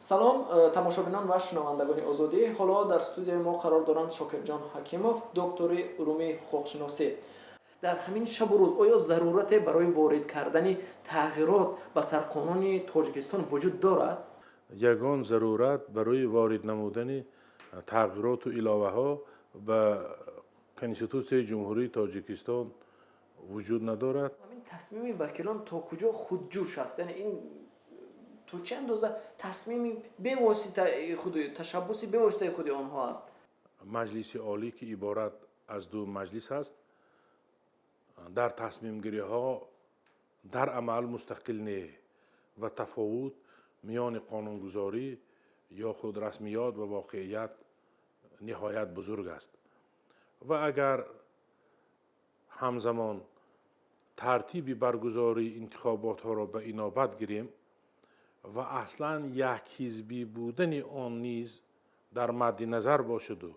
салом тамошобинон ва шунавандагони озодӣ. Ҳоло дар студияи мо қарор доранд Шокирҷон Ҳакимов, доктори улуми ҳуқуқшиносӣ. дар ҳамин шабу рӯз оё зарурате барои ворид кардани тағйирот ба сарқонуни Тоҷикистон вуҷуд дорад? ягон зарурат барои ворид намудани тағйироту иловаҳо ба Конститутсияи Ҷумҳурии Тоҷикистон вуҷуд надорад. ҳамин тасмими вакилон то куҷо худҷӯш аст? Яъне ин то чӣ андоза тасмими бевоситаи худи ташаббуси бевоситаи худи онҳо аст? Маҷлиси олӣ ки иборат аз ду маҷлис аст, дар тасмимгириҳо дар амал мустақил не ва тафовут миёни қонунгузорӣ ё худ расмиёт ва воқеият ниҳоят бузург аст. ва агар ҳамзамон тартиби баргузории интихоботҳоро ба инобат гирем ва аслан якҳизбӣ будани он низ дар мадди назар бошаду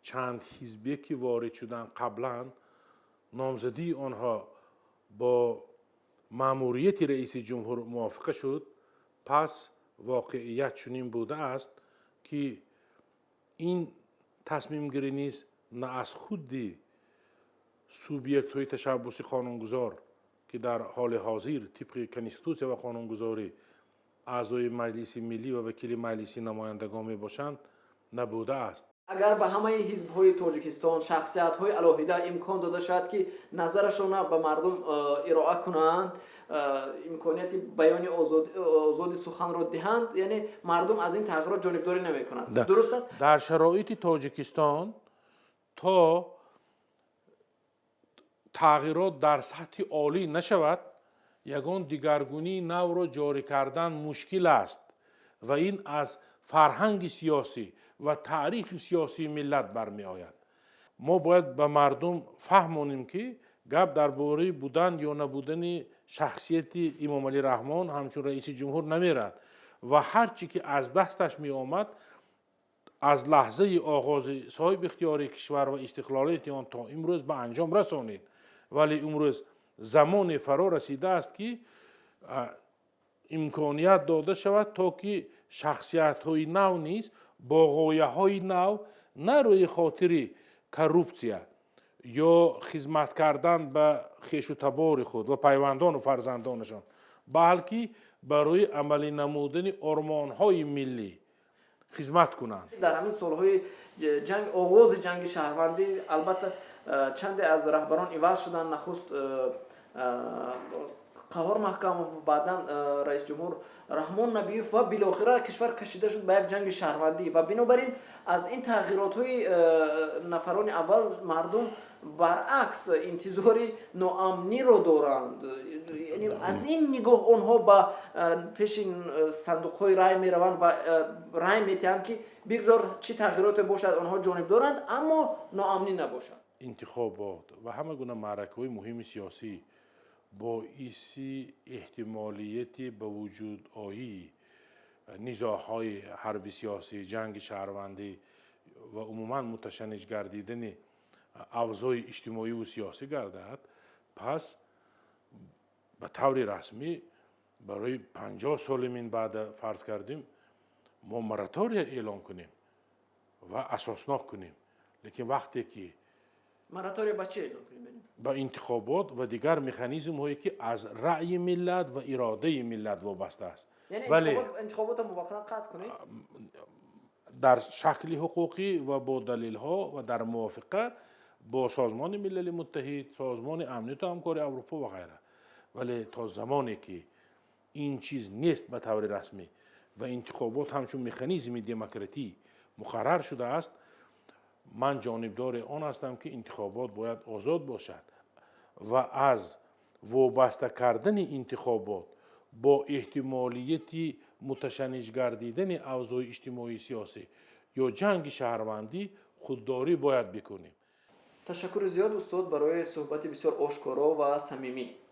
чанд ҳизбие ки ворид шуданд қаблан номзадии онҳо бо маъмурияти раиси ҷумҳур мувофиқа шуд, пас воқеият чунин будааст ки ин тасмимгирӣ низ на аз худи субъектҳои ташаббуси қонунгузор ки дар ҳоли ҳозир тибқи Конститутсия ва қонунгузорӣ аъзои Маҷлиси Миллӣ ва вакили Маҷлиси намояндагон мебошанд набудааст. агар ба ҳамаи ҳизбҳои Тоҷикистон шахсиятҳои алоҳида имкон дода шавад ки назарашона ба мардум ироа кунанд, имконияти баёни озоди суханро диҳанд, яъне мардум аз ин тағйирот ҷонибдорӣ намекунад. Дуруст аст? дар шароити Тоҷикистон то тағйирот дар сатҳи олӣ нашавад, ягон дигаргунии навро ҷорӣ кардан мушкил аст ва ин аз фарҳанги сиёсӣ ва таърихи сиёсии миллат бармеояд. мо бояд ба мардум фаҳмонем ки гап дар бораи будан ё набудани шахсияти Имомалӣ Раҳмон ҳамчун раиси ҷумҳур намерад ва ҳар чӣ ки аз дасташ меомад аз лаҳзаи оғози соҳибихтиёрии кишвар ва истиқлолияти он то имрӯз ба анҷом расонид. вале имрӯз замоне фаро расидааст ки имконият дода шавад то ки шахсиятҳои нав низ бо ғояҳои нав на рӯи хотири коррупсия ё хизмат кардан ба хешу табори худ ва пайвандону фарзандонашон, балки барои амалӣ намудани ормонҳои миллӣ хизмат кунанд. дар ҳамин солҳои ҷанг оғози ҷанги шаҳрвандӣ албатта чанде аз раҳбарон иваз шуданд. нахуст Қаҳор Маҳкамов, баъдан раис ҷумҳур Раҳмон Набиев ва билохира кишвар кашида шуд ба як ҷанги шаҳрвандӣ ва бинобар ин аз ин тағйиротҳои нафарони аввал мардум баръакс интизори ноамниро доранд. Яъне аз ин нигоҳ онҳо ба пеши сандуқҳои рай мераванд ва рай метиҳанд ки бигзор чӣ тағйироте бошад онҳо ҷониб доранд, аммо ноамнӣ набошад. интихобот ва ҳама гуна маъракаҳои муҳими сиёсӣ боиси эҳтимолияти ба вуҷудоии низоъҳои ҳарби сиёсӣ, ҷанги шаҳрвандӣ ва умуман муташанниж гардидани авзои иҷтимоиву сиёсӣ гардад, пас ба таври расмӣ барои 50 солимин баъда фарз кардем мо моратория эълон кунем ва асоснок кунем. лекин вақте ки моратория ба чӣ эълон кунем? ба интихобот ва дигар механизмҳое ки аз раъи миллат ва иродаи миллат вобаста аст. Яъне интихоботро муваққатан қатъ кунем дар шакли ҳуқуқӣ ва бо далелҳо ва дар мувофиқа бо Созмони Милали Муттаҳид, Созмони Амнияти Ҳамкории Аврупо ва ғайра. вале то замоне ки ин чиз нест ба таври расмӣ ва интихобот ҳамчун механизми демократӣ муқаррар шудааст, ман ҷонибдори он ҳастам ки интихобот бояд озод бошад ва аз вобаста кардани интихобот бо эҳтимолияти муташанниж гардидани авзои иҷтимоии сиёсӣ ё ҷанги шаҳрвандӣ худдорӣ бояд бикунем. ташаккури зиёд устод барои суҳбати бисёр ошкоро ва самимӣ.